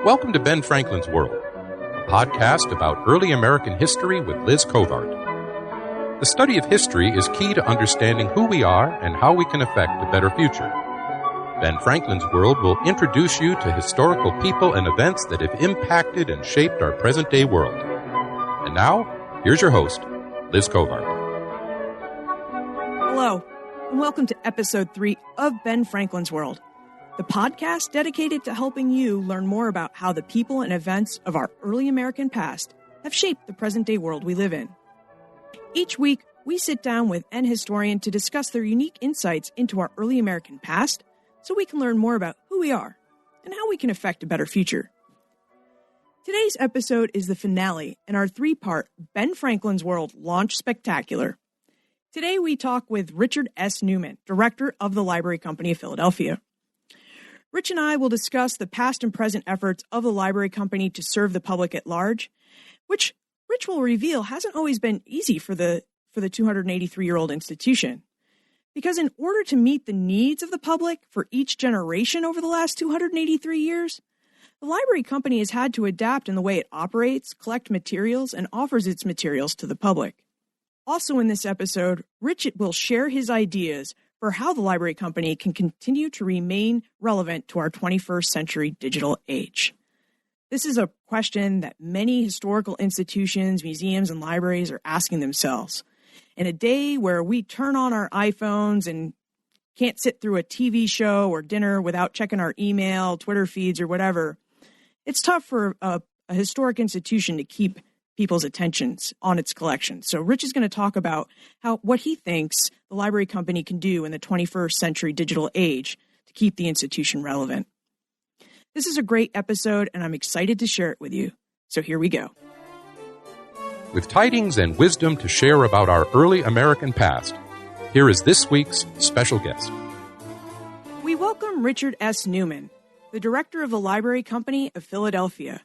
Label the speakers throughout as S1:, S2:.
S1: Welcome to Ben Franklin's World, a podcast about early American history with Liz Covart. The study of history is key to understanding who we are and how we can affect a better future. Ben Franklin's World will introduce you to historical people and events that have impacted and shaped our present-day world. And now, here's your host, Liz Covart.
S2: Hello, and welcome to Episode 3 of Ben Franklin's World, the podcast dedicated to helping you learn more about how the people and events of our early American past have shaped the present-day world we live in. Each week, we sit down with an historian to discuss their unique insights into our early American past so we can learn more about who we are and how we can affect a better future. Today's episode is the finale in our three-part Ben Franklin's World Launch Spectacular. Today, we talk with Richard S. Newman, director of the Library Company of Philadelphia. Rich and I will discuss the past and present efforts of the Library Company to serve the public at large, which Rich will reveal hasn't always been easy for the 283-year-old institution. Because in order to meet the needs of the public for each generation over the last 283 years, the Library Company has had to adapt in the way it operates, collect materials, and offers its materials to the public. Also in this episode, Rich will share his ideas for how the Library Company can continue to remain relevant to our 21st century digital age. This is a question that many historical institutions, museums, and libraries are asking themselves. In a day where we turn on our iPhones and can't sit through a TV show or dinner without checking our email, Twitter feeds, or whatever, it's tough for a historic institution to keep people's attentions on its collection. So Rich is going to talk about what he thinks the Library Company can do in the 21st century digital age to keep the institution relevant. This is a great episode, and I'm excited to share it with you. So here we go.
S1: With tidings and wisdom to share about our early American past, here is this week's special guest.
S2: We welcome Richard S. Newman, the director of the Library Company of Philadelphia.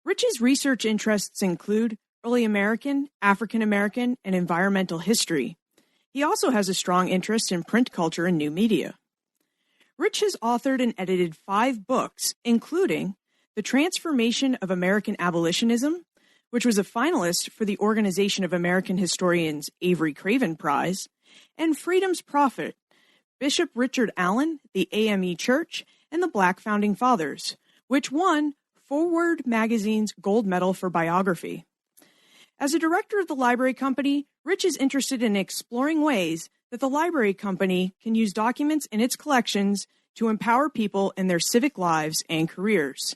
S2: Rich's research interests include early American, African American, and environmental history. He also has a strong interest in print culture and new media. Rich has authored and edited 5 books, including The Transformation of American Abolitionism, which was a finalist for the Organization of American Historians Avery Craven Prize, and Freedom's Prophet, Bishop Richard Allen, the AME Church, and the Black Founding Fathers, which won Forward Magazine's Gold Medal for Biography. As a director of the Library Company, Rich is interested in exploring ways that the Library Company can use documents in its collections to empower people in their civic lives and careers.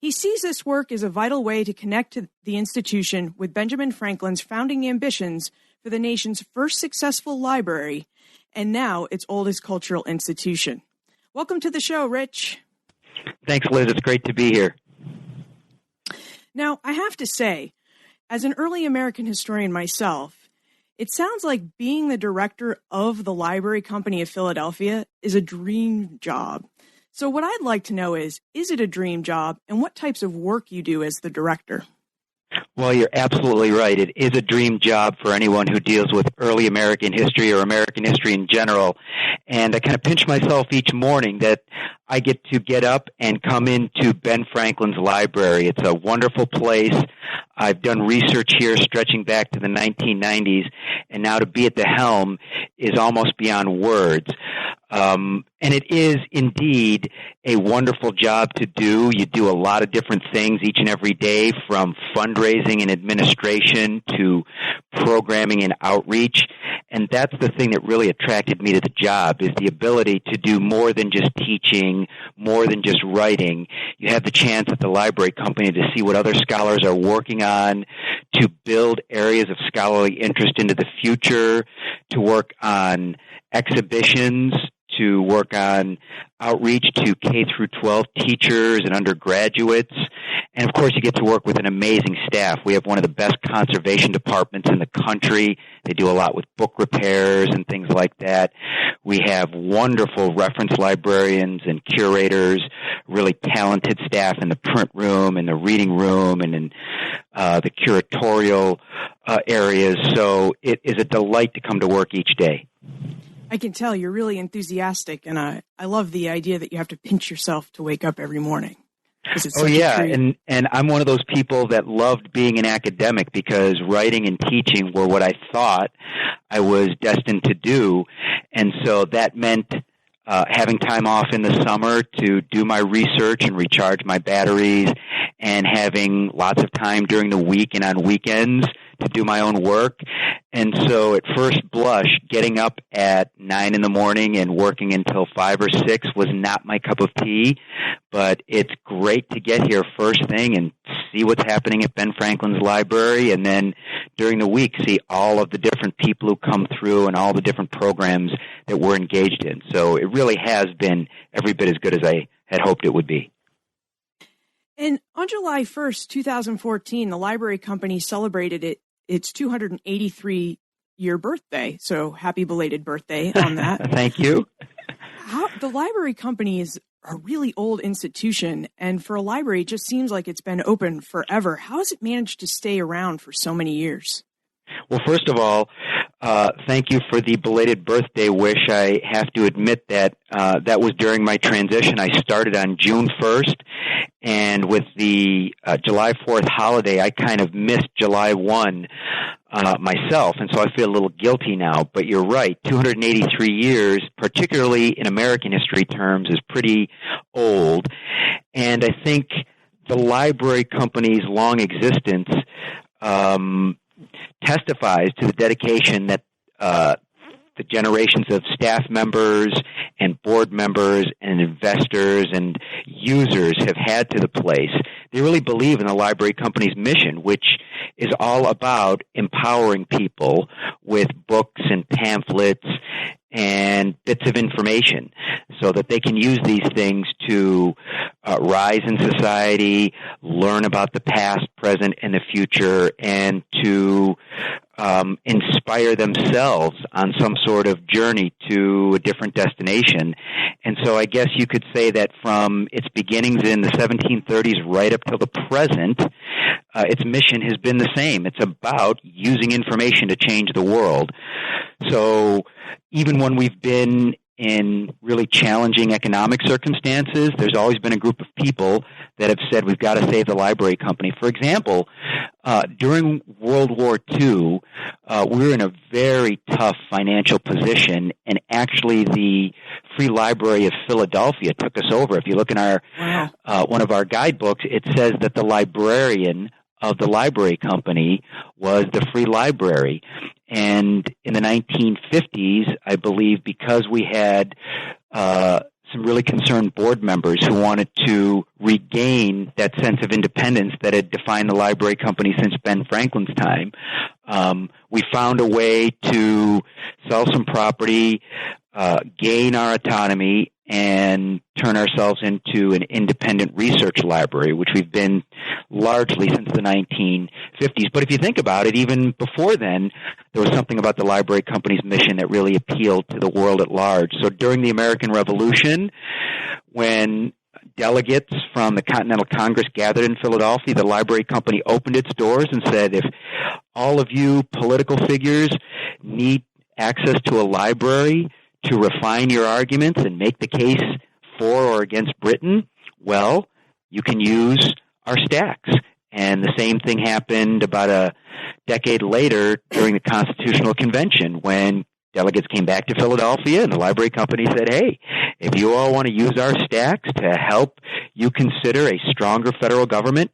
S2: He sees this work as a vital way to connect to the institution with Benjamin Franklin's founding ambitions for the nation's first successful library and now its oldest cultural institution. Welcome to the show, Rich.
S3: Thanks, Liz. It's great to be here.
S2: Now, I have to say, as an early American historian myself, it sounds like being the director of the Library Company of Philadelphia is a dream job. So what I'd like to know is it a dream job, and what types of work you do as the director?
S3: Well, you're absolutely right. It is a dream job for anyone who deals with early American history or American history in general. And I kind of pinch myself each morning that I get up and come into Ben Franklin's library. It's a wonderful place. I've done research here stretching back to the 1990s, and now to be at the helm is almost beyond words. And it is indeed a wonderful job to do. You do a lot of different things each and every day, from fundraising and administration to programming and outreach. And that's the thing that really attracted me to the job, is the ability to do more than just teaching, more than just writing. You have the chance at the Library Company to see what other scholars are working on, to build areas of scholarly interest into the future, to work on exhibitions, to work on outreach to K through 12 teachers and undergraduates. And of course, you get to work with an amazing staff. We have one of the best conservation departments in the country. They do a lot with book repairs and things like that. We have wonderful reference librarians and curators, really talented staff in the print room and the reading room and in the curatorial areas. So it is a delight to come to work each day.
S2: I can tell you're really enthusiastic, and I love the idea that you have to pinch yourself to wake up every morning.
S3: Oh, yeah. And I'm one of those people that loved being an academic because writing and teaching were what I thought I was destined to do. And so that meant having time off in the summer to do my research and recharge my batteries, and having lots of time during the week and on weekends to do my own work. And so at first blush, getting up at 9 in the morning and working until 5 or 6 was not my cup of tea, but it's great to get here first thing and see what's happening at Ben Franklin's library, and then during the week see all of the different people who come through and all the different programs that we're engaged in. So it really has been every bit as good as I had hoped it would be.
S2: And on July 1st, 2014, the Library Company celebrated its 283-year birthday. So happy belated birthday on that.
S3: Thank you.
S2: The Library Company is a really old institution, and for a library, it just seems like it's been open forever. How has it managed to stay around for so many years?
S3: Well, first of all, thank you for the belated birthday wish. I have to admit that that was during my transition. I started on June 1st, and with the July 4th holiday, I kind of missed July 1 myself, and so I feel a little guilty now. But you're right, 283 years, particularly in American history terms, is pretty old. And I think the Library Company's long existence testifies to the dedication that the generations of staff members and board members and investors and users have had to the place. They really believe in the Library Company's mission, which is all about empowering people with books and pamphlets and bits of information so that they can use these things to rise in society, learn about the past, present, and the future, and to inspire themselves on some sort of journey to a different destination. And so I guess you could say that from its beginnings in the 1730s right up till the present, its mission has been the same. It's about using information to change the world. So even when we've been in really challenging economic circumstances, there's always been a group of people that have said we've got to save the Library Company. For example, during World War II, we were in a very tough financial position, and actually the Free Library of Philadelphia took us over. If you look in our one of our guidebooks, it says that the librarian of the Library Company was the Free Library. And in the 1950s, I believe, because we had some really concerned board members who wanted to regain that sense of independence that had defined the Library Company since Ben Franklin's time, we found a way to sell some property, gain our autonomy, and turn ourselves into an independent research library, which we've been largely since the 1950s. But if you think about it, even before then, there was something about the Library Company's mission that really appealed to the world at large. So during the American Revolution, when delegates from the Continental Congress gathered in Philadelphia, the Library Company opened its doors and said, if all of you political figures need access to a library to refine your arguments and make the case for or against Britain, well, you can use our stacks. And the same thing happened about a decade later during the Constitutional Convention when delegates came back to Philadelphia and the Library Company said, hey, if you all want to use our stacks to help you consider a stronger federal government,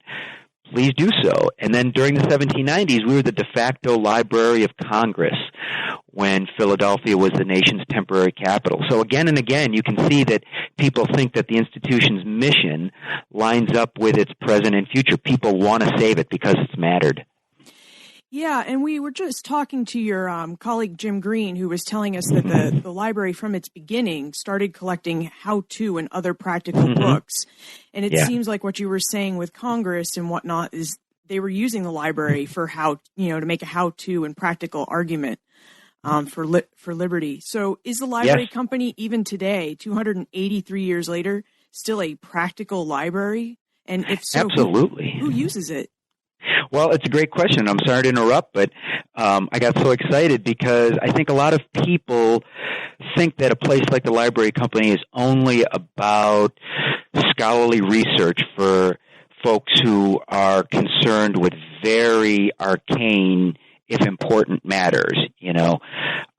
S3: please do so. And then during the 1790s, we were the de facto Library of Congress when Philadelphia was the nation's temporary capital. So again and again, you can see that people think that the institution's mission lines up with its present and future. People want to save it because it's mattered.
S2: Yeah, and we were just talking to your colleague Jim Green, who was telling us that the library from its beginning started collecting how-to and other practical books. And it seems like what you were saying with Congress and whatnot is they were using the library for to make a how-to and practical argument for liberty. So is the Library Company, even today, 283 years later, still a practical library? And if so,
S3: absolutely.
S2: Who uses it?
S3: Well, it's a great question. I'm sorry to interrupt, but I got so excited because I think a lot of people think that a place like the Library Company is only about scholarly research for folks who are concerned with very arcane, if important, matters,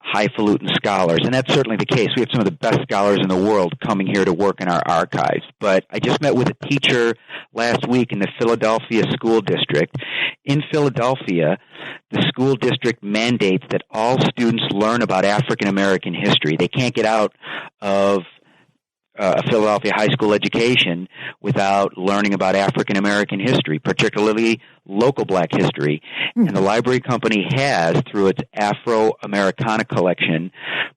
S3: highfalutin scholars. And that's certainly the case. We have some of the best scholars in the world coming here to work in our archives. But I just met with a teacher last week in the Philadelphia School District. In Philadelphia, the school district mandates that all students learn about African American history. They can't get out of a Philadelphia high school education without learning about African American history, particularly local black history. And the library company has, through its Afro-Americana collection,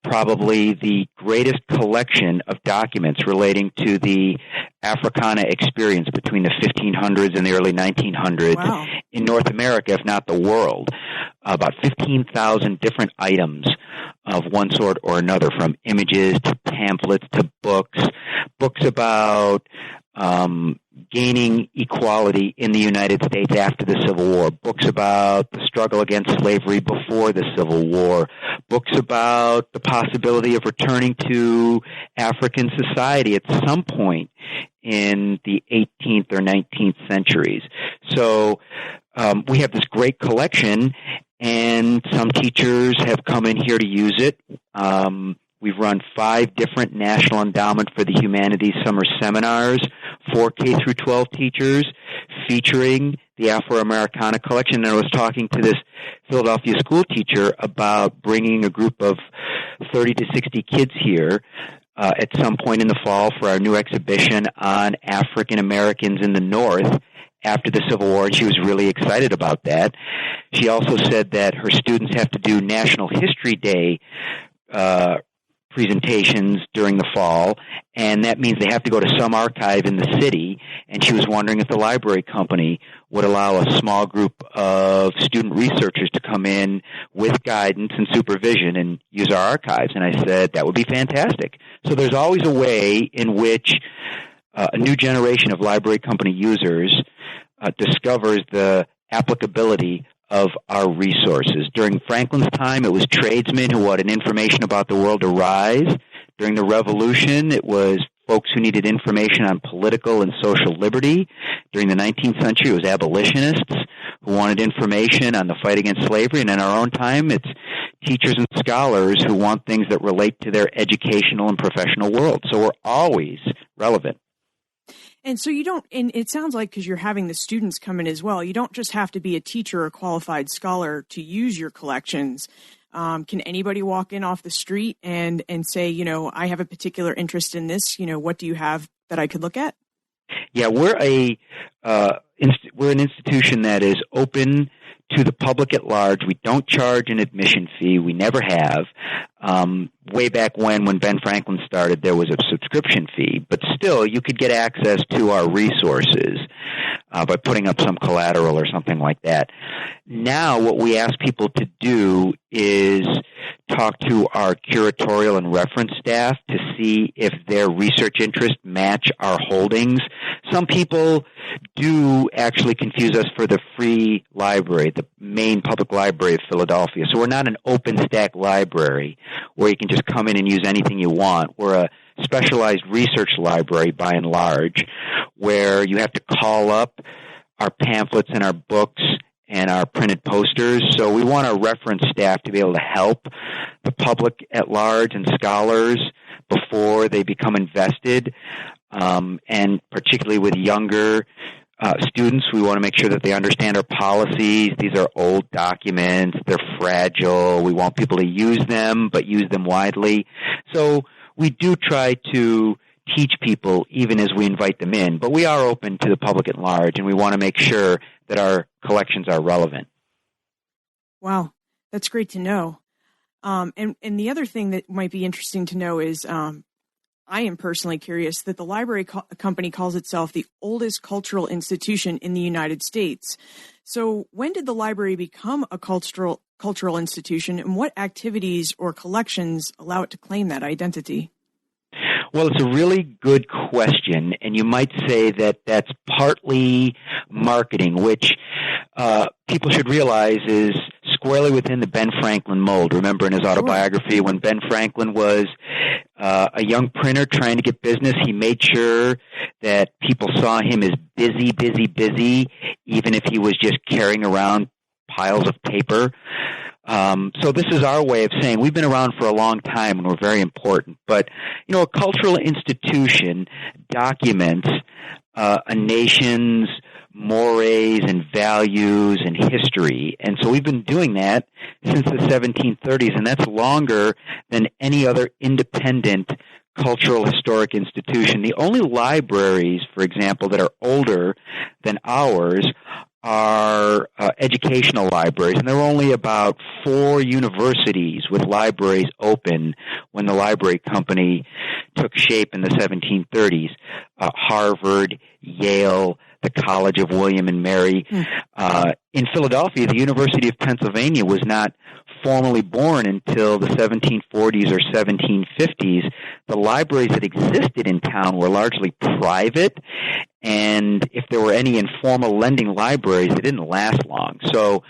S3: probably the greatest collection of documents relating to the Africana experience between the 1500s and the early 1900s in North America, if not the world. About 15,000 different items of one sort or another, from images to pamphlets to books about gaining equality in the United States after the Civil War, books about the struggle against slavery before the Civil War, books about the possibility of returning to African society at some point in the 18th or 19th centuries. So we have this great collection, and some teachers have come in here to use it. We've run 5 different National Endowment for the Humanities summer seminars for K through 12 teachers featuring the Afro-Americana collection. And I was talking to this Philadelphia school teacher about bringing a group of 30 to 60 kids here at some point in the fall for our new exhibition on African Americans in the North after the Civil War, and she was really excited about that. She also said that her students have to do National History Day presentations during the fall, and that means they have to go to some archive in the city, and she was wondering if the library company would allow a small group of student researchers to come in with guidance and supervision and use our archives. And I said, that would be fantastic. So there's always a way in which a new generation of library company users discovers the applicability of our resources. During Franklin's time, it was tradesmen who wanted information about the world to rise. During the Revolution, it was folks who needed information on political and social liberty. During the 19th century, it was abolitionists who wanted information on the fight against slavery. And in our own time, it's teachers and scholars who want things that relate to their educational and professional world. So we're always relevant.
S2: And so you don't, and it sounds like because you're having the students come in as well, you don't just have to be a teacher or qualified scholar to use your collections. Can anybody walk in off the street and say, I have a particular interest in this, what do you have that I could look at?
S3: Yeah, we're an institution that is open to the public at large. We don't charge an admission fee. We never have. Way back when Ben Franklin started, there was a subscription fee, but still you could get access to our resources by putting up some collateral or something like that. Now what we ask people to do is talk to our curatorial and reference staff to see if their research interests match our holdings. Some people do actually confuse us for the free library, the main public library of Philadelphia. So we're not an OpenStack library where you can just come in and use anything you want. We're a specialized research library by and large where you have to call up our pamphlets and our books and our printed posters. So we want our reference staff to be able to help the public at large and scholars before they become invested. And particularly with younger students, we want to make sure that they understand our policies. These are old documents. They're fragile. We want people to use them, but use them widely. So we do try to teach people even as we invite them in, but we are open to the public at large, and we want to make sure that our collections are relevant. Wow,
S2: that's great to know. And the other thing that might be interesting to know is I am personally curious that the library company calls itself the oldest cultural institution in the United States. So when did the library become a cultural institution, and what activities or collections allow it to claim that identity?
S3: Well, it's a really good question, and you might say that that's partly marketing, which people should realize is squarely within the Ben Franklin mold. Remember in his autobiography, when Ben Franklin was a young printer trying to get business, he made sure that people saw him as busy, even if he was just carrying around piles of paper. So this is our way of saying we've been around for a long time and we're very important. But, a cultural institution documents a nation's mores and values and history. And so we've been doing that since the 1730s, and that's longer than any other independent cultural historic institution. The only libraries, for example, that are older than ours are educational libraries, and there were only about 4 universities with libraries open when the Library Company took shape in the 1730s. Harvard, Yale, the College of William and Mary. In Philadelphia, the University of Pennsylvania was not formally born until the 1740s or 1750s. The libraries that existed in town were largely private, and if there were any informal lending libraries, they didn't last long. So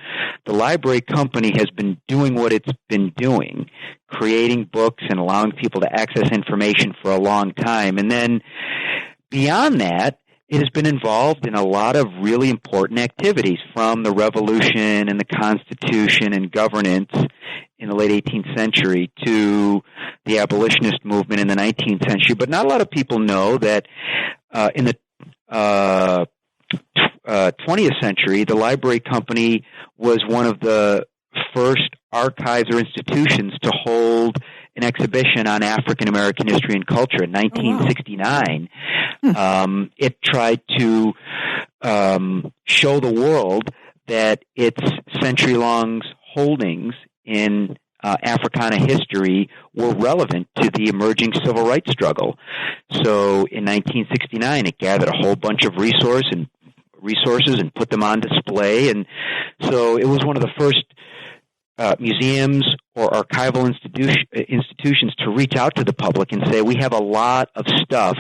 S3: the Library Company has been doing what it's been doing, creating books and allowing people to access information for a long time. And then beyond that, it has been involved in a lot of really important activities, from the Revolution and the Constitution and governance in the late 18th century to the abolitionist movement in the 19th century. But not a lot of people know that in the 20th century, the Library Company was one of the first archives or institutions to hold an exhibition on African American history and culture. In 1969, it tried to show the world that its century-long holdings in Africana history were relevant to the emerging civil rights struggle. So in 1969, it gathered a whole bunch of resources and put them on display. And so it was one of the first museums or archival institutions to reach out to the public and say, we have a lot of stuff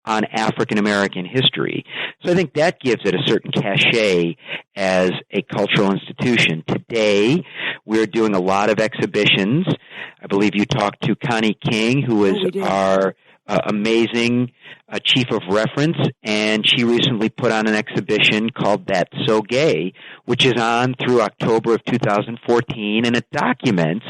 S3: on African American history. So I think that gives it a certain cachet as a cultural institution. Today, we're doing a lot of exhibitions. I believe you talked to Connie King, who is our amazing chief of reference, and she recently put on an exhibition called That's So Gay, which is on through October of 2014, and it documents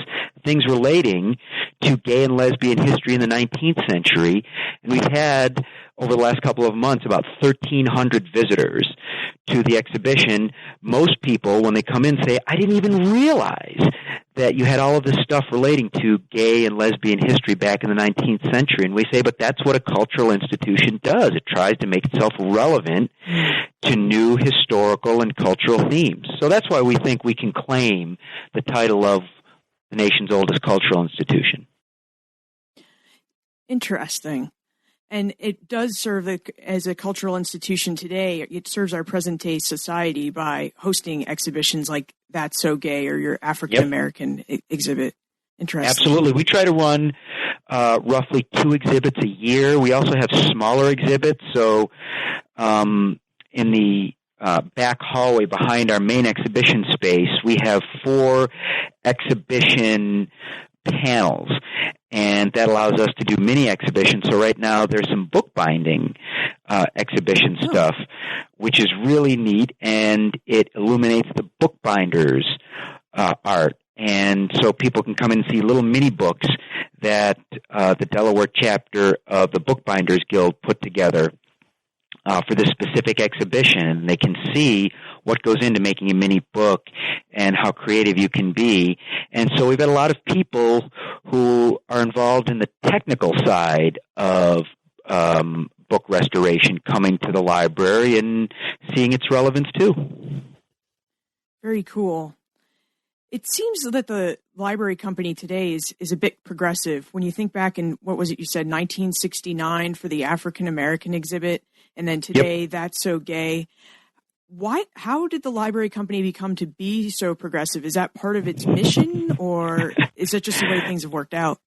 S3: things relating to gay and lesbian history in the 19th century. And we've had, over the last couple of months, about 1,300 visitors to the exhibition. Most people, when they come in, say, I didn't even realize that you had all of this stuff relating to gay and lesbian history back in the 19th century. And we say, but that's what a cultural institution does. It tries to make itself relevant to new historical and cultural themes. So that's why we think we can claim the title of the nation's oldest cultural institution.
S2: Interesting. And it does serve as a cultural institution today. It serves our present-day society by hosting exhibitions like That's So Gay or your African American exhibit. Interesting.
S3: Absolutely. We try to run roughly 2 exhibits a year. We also have smaller exhibits. So in the back hallway behind our main exhibition space, we have 4 exhibition panels, and that allows us to do mini exhibitions. So right now there's some bookbinding exhibition stuff, which is really neat, and it illuminates the bookbinders' art. And so people can come and see little mini books that the Delaware chapter of the Bookbinders Guild put together for this specific exhibition, and they can see what goes into making a mini book and how creative you can be. And so we've got a lot of people who are involved in the technical side of book restoration coming to the library and seeing its relevance too.
S2: Very cool. It seems that the Library Company today is a bit progressive. When you think back in, what was it you said, 1969 for the African American exhibit, and then today, That's So Gay. How did the Library Company become to be so progressive? Is that part of its mission, or is it just the way things have worked out?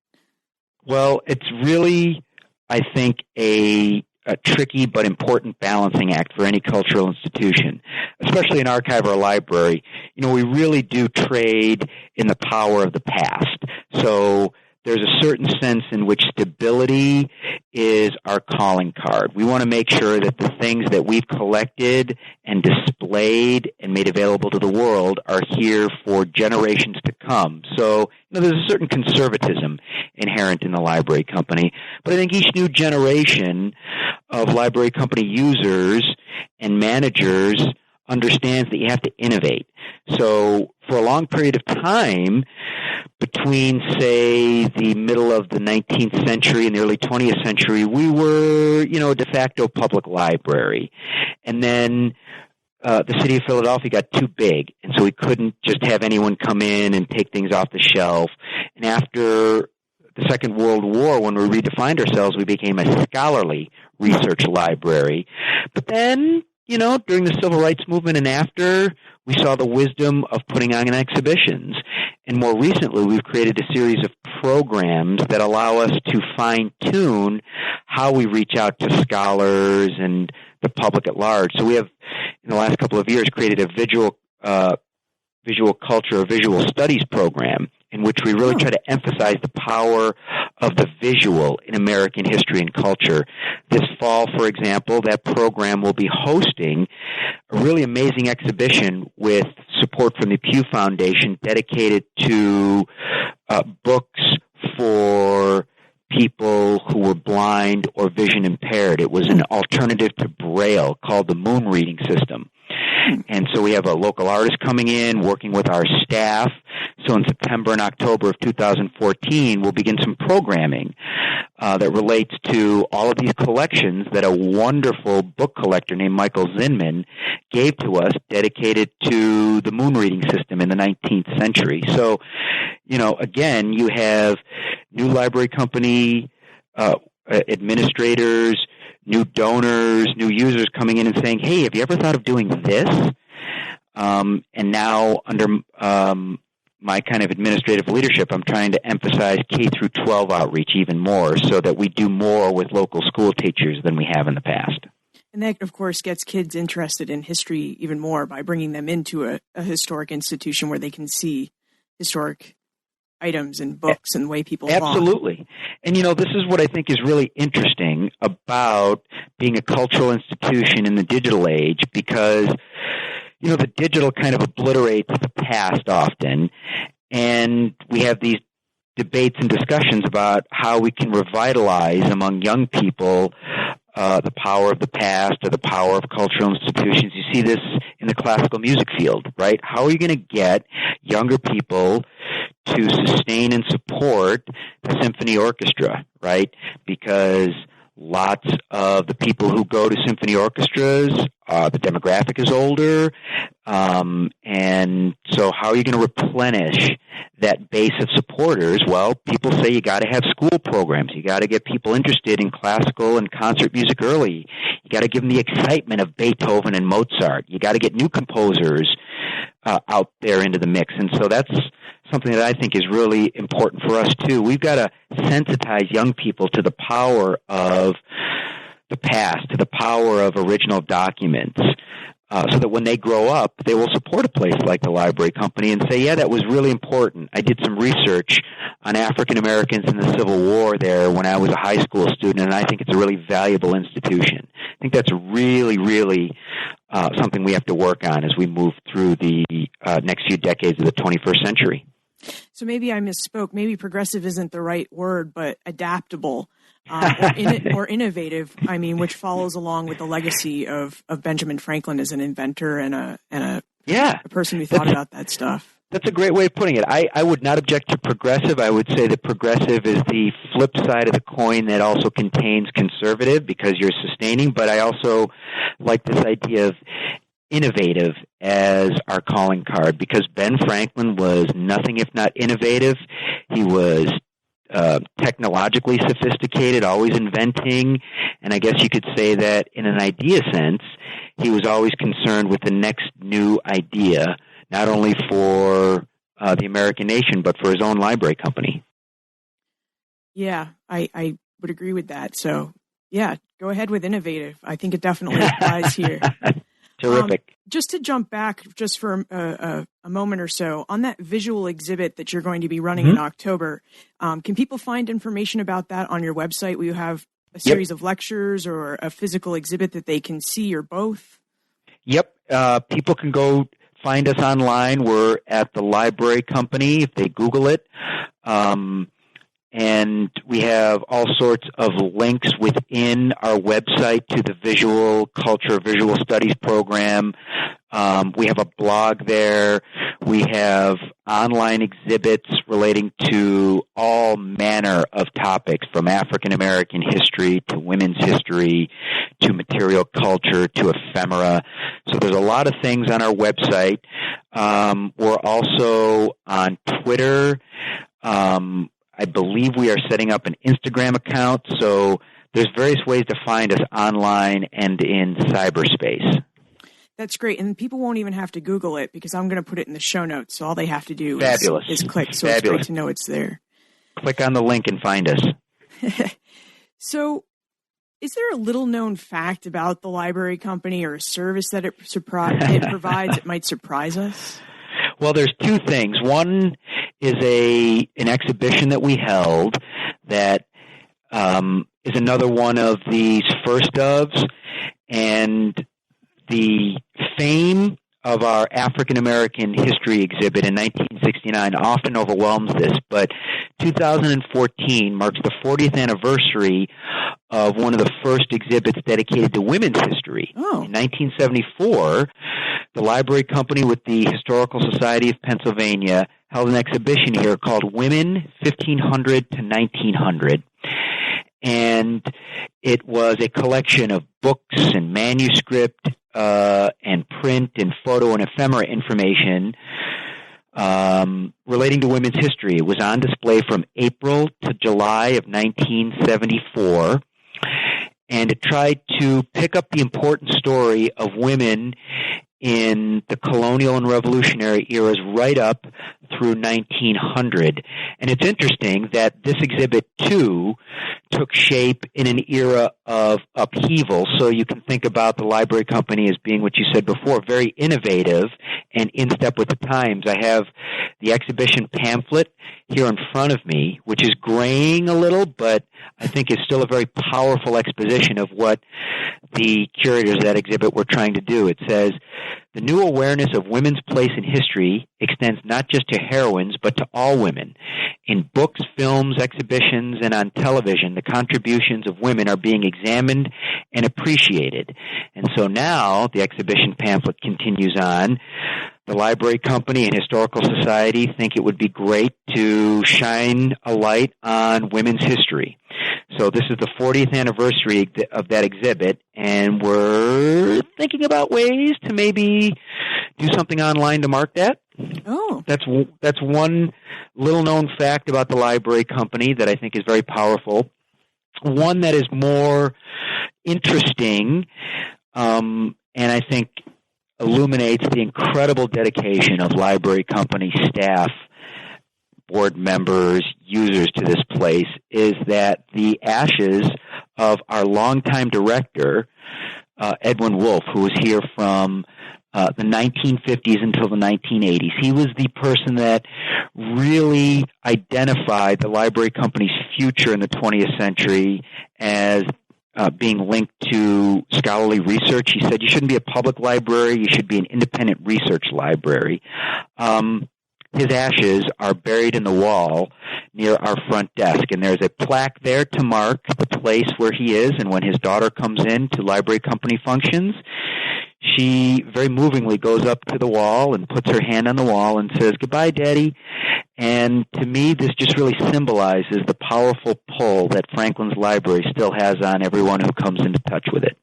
S3: Well, it's really, I think, a a tricky but important balancing act for any cultural institution, especially an archive or a library. We really do trade in the power of the past. So there's a certain sense in which stability is our calling card. We want to make sure that the things that we've collected and displayed and made available to the world are here for generations to come. So, there's a certain conservatism inherent in the library company. But I think each new generation of library company users and managers understands that you have to innovate. So for a long period of time, between, say, the middle of the 19th century and the early 20th century, we were, a de facto public library. And then the city of Philadelphia got too big, and so we couldn't just have anyone come in and take things off the shelf. And after the Second World War, when we redefined ourselves, we became a scholarly research library. But then, during the Civil Rights Movement and after, we saw the wisdom of putting on exhibitions. And more recently, we've created a series of programs that allow us to fine-tune how we reach out to scholars and the public at large. So we have, in the last couple of years, created a visual culture or visual studies program in which we really try to emphasize the power of the visual in American history and culture. This fall, for example, that program will be hosting a really amazing exhibition with support from the Pew Foundation dedicated to books for people who were blind or vision impaired. It was an alternative to Braille called the Moon Reading System. And so we have a local artist coming in, working with our staff. So in September and October of 2014, we'll begin some programming that relates to all of these collections that a wonderful book collector named Michael Zinman gave to us, dedicated to the moon reading system in the 19th century. So, again, you have new library company administrators, new donors, new users coming in and saying, hey, have you ever thought of doing this? And now under my kind of administrative leadership, I'm trying to emphasize K through 12 outreach even more so that we do more with local school teachers than we have in the past.
S2: And that, of course, gets kids interested in history even more by bringing them into a historic institution where they can see historic items and books and the way people
S3: Absolutely.
S2: Walk.
S3: And, this is what I think is really interesting about being a cultural institution in the digital age because, the digital kind of obliterates the past often, and we have these debates and discussions about how we can revitalize among young people the power of the past or the power of cultural institutions. You see this in the classical music field, right? How are you going to get younger people to sustain and support the symphony orchestra, right? Because lots of the people who go to symphony orchestras, the demographic is older, and so how are you going to replenish that base of supporters? Well, people say you got to have school programs. You got to get people interested in classical and concert music early. You got to give them the excitement of Beethoven and Mozart. You got to get new composers out there into the mix, and so that's something that I think is really important for us too. We've got to sensitize young people to the power of the past, to the power of original documents, so that when they grow up, they will support a place like the Library Company and say, yeah, that was really important. I did some research on African Americans in the Civil War there when I was a high school student, and I think it's a really valuable institution. I think that's really, really something we have to work on as we move through the next few decades of the 21st century.
S2: So maybe I misspoke. Maybe progressive isn't the right word, but adaptable. Or innovative, which follows along with the legacy of Benjamin Franklin as an inventor and a person who thought about that stuff.
S3: That's a great way of putting it. I would not object to progressive. I would say that progressive is the flip side of the coin that also contains conservative because you're sustaining, but I also like this idea of innovative as our calling card because Ben Franklin was nothing if not innovative. He was technologically sophisticated, always inventing, and I guess you could say that in an idea sense, he was always concerned with the next new idea, not only for the American nation, but for his own library company.
S2: Yeah, I would agree with that. So, yeah, Go ahead with innovative. I think it definitely applies here.
S3: Terrific.
S2: Just to jump back just for a moment or so, on that visual exhibit that you're going to be running in October, can people find information about that on your website? Will you have a series of lectures or a physical exhibit that they can see, or both?
S3: Yep. People can go find us online. We're at the Library Company if they Google it. And we have all sorts of links within our website to the Visual Culture, Visual Studies program. We have a blog there. We have online exhibits relating to all manner of topics, from African American history to women's history to material culture to ephemera. So there's a lot of things on our website. We're also on Twitter. I believe we are setting up an Instagram account, so there's various ways to find us online and in cyberspace.
S2: That's great, and people won't even have to Google it because I'm going to put it in the show notes, so all they have to do is click, so It's great to know it's there.
S3: Click on the link and find us.
S2: So, is there a little-known fact about the Library Company or a service that it provides that might surprise us?
S3: Well, there's two things. One is an exhibition that we held that is another one of these first ofs, and the fame of our African American history exhibit in 1969 often overwhelms this, but 2014 marks the 40th anniversary of one of the first exhibits dedicated to women's history. In 1974, the Library Company with the Historical Society of Pennsylvania held an exhibition here called Women 1500 to 1900. And it was a collection of books and manuscript and print and photo and ephemera information relating to women's history. It was on display from April to July of 1974, and it tried to pick up the important story of women in the colonial and revolutionary eras right up through 1900. And it's interesting that this exhibit, too, took shape in an era of upheaval. So you can think about the Library Company as being, what you said before, very innovative and in step with the times. I have the exhibition pamphlet here in front of me, which is graying a little, but I think is still a very powerful exposition of what the curators of that exhibit were trying to do. It says, "The new awareness of women's place in history extends not just to heroines, but to all women. In books, films, exhibitions, and on television, the contributions of women are being examined and appreciated." And so now the exhibition pamphlet continues on. The Library Company and Historical Society think it would be great to shine a light on women's history. So this is the 40th anniversary of that exhibit, and we're thinking about ways to maybe do something online to mark that.
S2: Oh.
S3: That's one little-known fact about the Library Company that I think is very powerful. One that is more interesting, and I think illuminates the incredible dedication of Library Company staff, board members, users to this place, is that the ashes of our longtime director, Edwin Wolf, who was here from the 1950s until the 1980s. He was the person that really identified the Library Company's future in the 20th century as being linked to scholarly research. He said, "You shouldn't be a public library, you should be an independent research library." His ashes are buried in the wall near our front desk, and there's a plaque there to mark the place where he is. And when his daughter comes in to Library Company functions, she very movingly goes up to the wall and puts her hand on the wall and says, "Goodbye, Daddy." And to me, this just really symbolizes the powerful pull that Franklin's Library still has on everyone who comes into touch with it.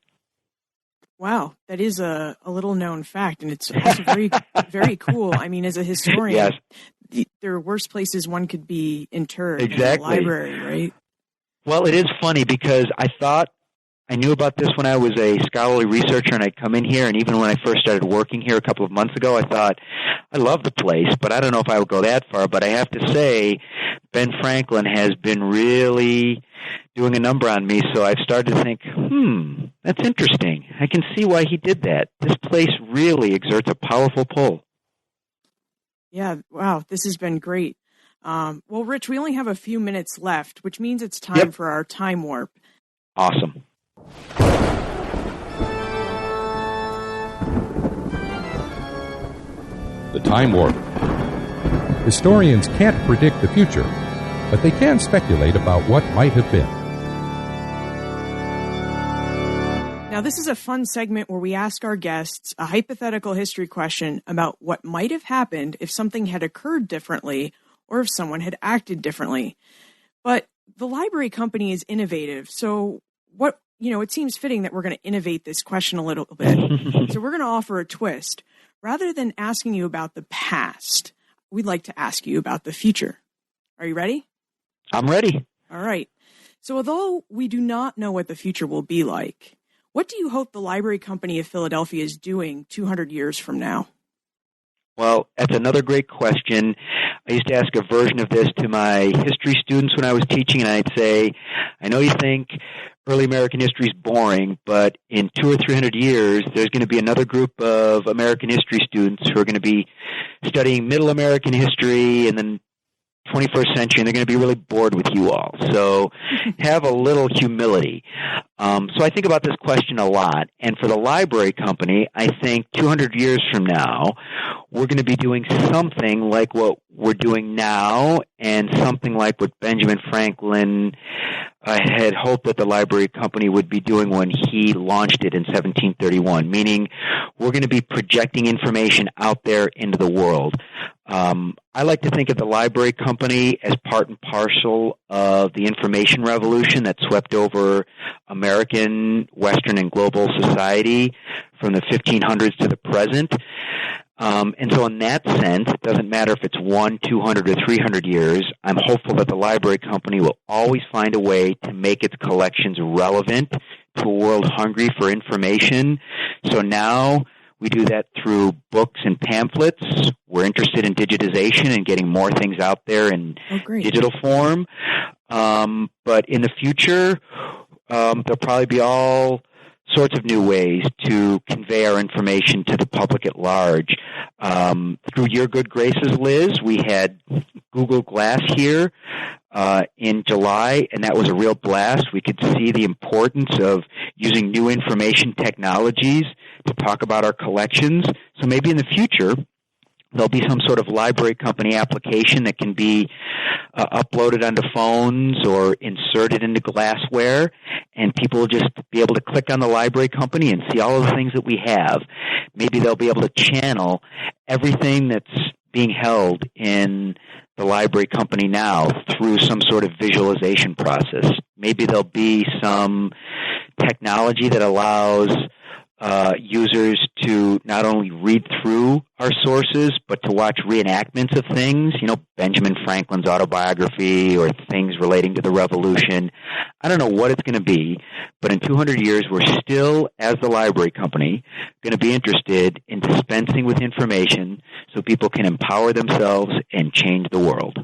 S2: Wow, that is a little-known fact, and it's also very, very cool. I mean, as a historian, there are worse places one could be interred than the library, right?
S3: Well, it is funny because I thought I knew about this when I was a scholarly researcher and I'd come in here, and even when I first started working here a couple of months ago, I thought, I love the place, but I don't know if I would go that far. But I have to say, Ben Franklin has been really doing a number on me, so I've started to think, that's interesting. I can see why he did that. This place really exerts a powerful pull.
S2: Yeah, wow, this has been great. Well, Rich, we only have a few minutes left, which means it's time for our time warp.
S3: Awesome.
S1: The Time Warp. Historians can't predict the future, but they can speculate about what might have been.
S2: Now, this is a fun segment where we ask our guests a hypothetical history question about what might have happened if something had occurred differently or if someone had acted differently. But the library company is innovative, so it seems fitting that we're going to innovate this question a little bit. So we're going to offer a twist. Rather than asking you about the past, we'd like to ask you about the future. Are you ready?
S3: I'm ready.
S2: All right. So although we do not know what the future will be like, what do you hope the Library Company of Philadelphia is doing 200 years from now?
S3: Well, that's another great question. I used to ask a version of this to my history students when I was teaching, and I'd say, I know you think early American history is boring, but in 200 or 300 years, there's going to be another group of American history students who are going to be studying middle American history and then 21st century, and they're going to be really bored with you all. So have a little humility. So I think about this question a lot. And for the library company, I think 200 years from now, we're going to be doing something like what we're doing now and something like what Benjamin Franklin had hoped that the library company would be doing when he launched it in 1731, meaning we're going to be projecting information out there into the world. I like to think of the library company as part and parcel of the information revolution that swept over American, Western, and global society from the 1500s to the present. And so in that sense, it doesn't matter if it's 1, 200, or 300 years, I'm hopeful that the library company will always find a way to make its collections relevant to a world hungry for information. So now we do that through books and pamphlets. We're interested in digitization and getting more things out there in digital form. But in the future, there'll probably be all sorts of new ways to convey our information to the public at large. Through your good graces, Liz, we had Google Glass here in July, and that was a real blast. We could see the importance of using new information technologies to talk about our collections. So maybe in the future, there'll be some sort of library company application that can be uploaded onto phones or inserted into glassware, and people will just be able to click on the library company and see all of the things that we have. Maybe they'll be able to channel everything that's being held in the library company now through some sort of visualization process. Maybe there'll be some technology that allows users to not only read through our sources, but to watch reenactments of things, Benjamin Franklin's autobiography or things relating to the Revolution. I don't know what it's going to be, but in 200 years, we're still, as the library company, going to be interested in dispensing with information so people can empower themselves and change the world.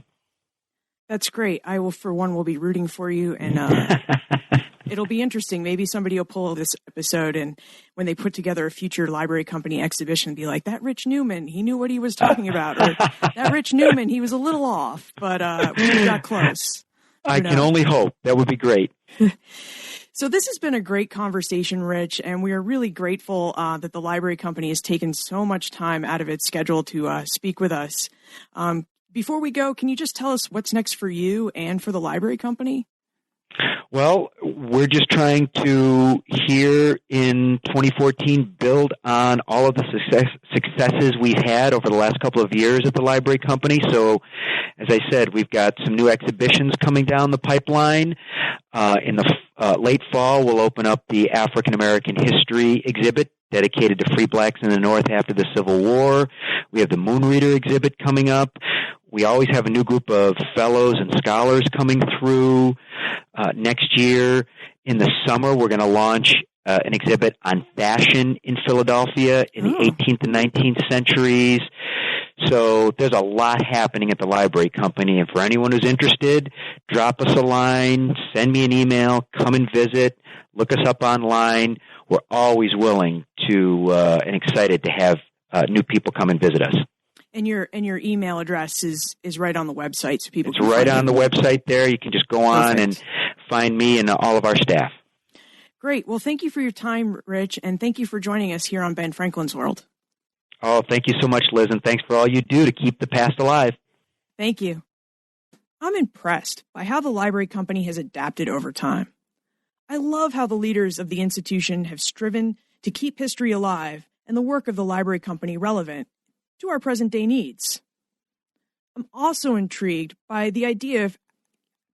S2: That's great. I will, for one, will be rooting for you, and it'll be interesting. Maybe somebody will pull this episode, and when they put together a future library company exhibition, be like, that Rich Newman, he knew what he was talking about. Or that Rich Newman, he was a little off, but we got close.
S3: I can only hope. That would be great.
S2: So this has been a great conversation, Rich, and we are really grateful that the library company has taken so much time out of its schedule to speak with us. Before we go, can you just tell us what's next for you and for the library company?
S3: Well, we're just trying to, here in 2014, build on all of the successes we've had over the last couple of years at the library company. So, as I said, we've got some new exhibitions coming down the pipeline. In the late fall, we'll open up the African American History exhibit dedicated to free blacks in the North after the Civil War. We have the Moon Reader exhibit coming up. We always have a new group of fellows and scholars coming through. Next year In the summer, we're going to launch an exhibit on fashion in Philadelphia in the 18th and 19th centuries. So there's a lot happening at the Library Company. And for anyone who's interested, drop us a line, send me an email, come and visit, look us up online. We're always willing to and excited to have new people come and visit us.
S2: And your email address is right on the website, so people.
S3: It's right on the website there. You can just go on and find me and all of our staff.
S2: Great. Well, thank you for your time, Rich, and thank you for joining us here on Ben Franklin's World.
S3: Oh, thank you so much, Liz, and thanks for all you do to keep the past alive.
S2: Thank you. I'm impressed by how the Library Company has adapted over time. I love how the leaders of the institution have striven to keep history alive and the work of the Library Company relevant to our present-day needs. I'm also intrigued by the idea of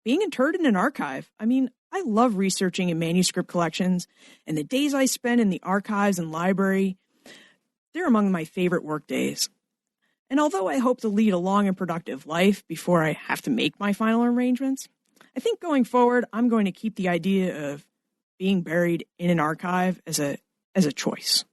S2: being interred in an archive. I mean, I love researching in manuscript collections, and the days I spend in the archives and library, they're among my favorite work days. And although I hope to lead a long and productive life before I have to make my final arrangements, I think going forward, I'm going to keep the idea of being buried in an archive as a choice.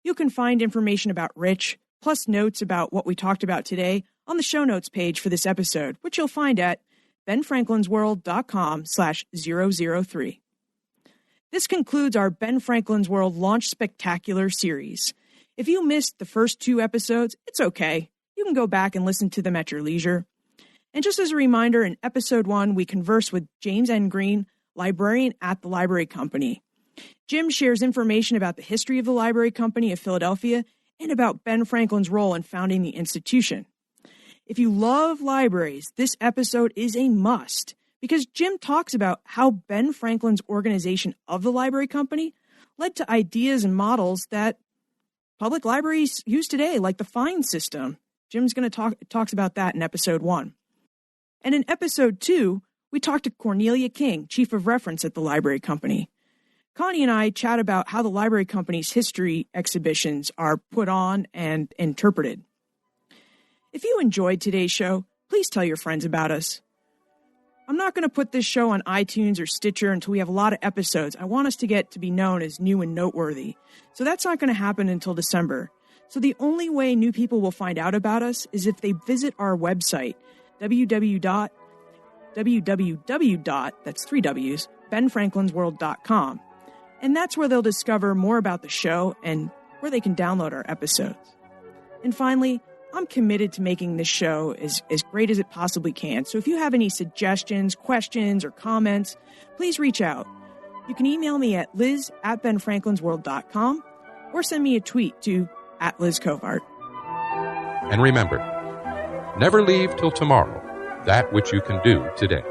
S2: You can find information about Rich, plus notes about what we talked about today on the show notes page for this episode, which you'll find at benfranklinsworld.com/003. This concludes our Ben Franklin's World Launch Spectacular series. If you missed the first 2 episodes, it's okay. You can go back and listen to them at your leisure. And just as a reminder, in episode 1, we converse with James N. Green, librarian at the Library Company. Jim shares information about the history of the Library Company of Philadelphia and about Ben Franklin's role in founding the institution. If you love libraries, this episode is a must because Jim talks about how Ben Franklin's organization of the Library Company led to ideas and models that public libraries use today, like the fine system. Jim's going to talks about that in episode 1. And in episode 2, we talked to Cornelia King, Chief of Reference at the Library Company. Connie and I chat about how the Library Company's history exhibitions are put on and interpreted. If you enjoyed today's show, please tell your friends about us. I'm not going to put this show on iTunes or Stitcher until we have a lot of episodes. I want us to get to be known as new and noteworthy. So that's not going to happen until December. So the only way new people will find out about us is if they visit our website, that's 3 W's, benfranklinsworld.com. And that's where they'll discover more about the show and where they can download our episodes. And finally, I'm committed to making this show as great as it possibly can. So if you have any suggestions, questions, or comments, please reach out. You can email me at liz@benfranklinsworld.com or send me a tweet to @LizCovart.
S1: And remember, never leave till tomorrow that which you can do today.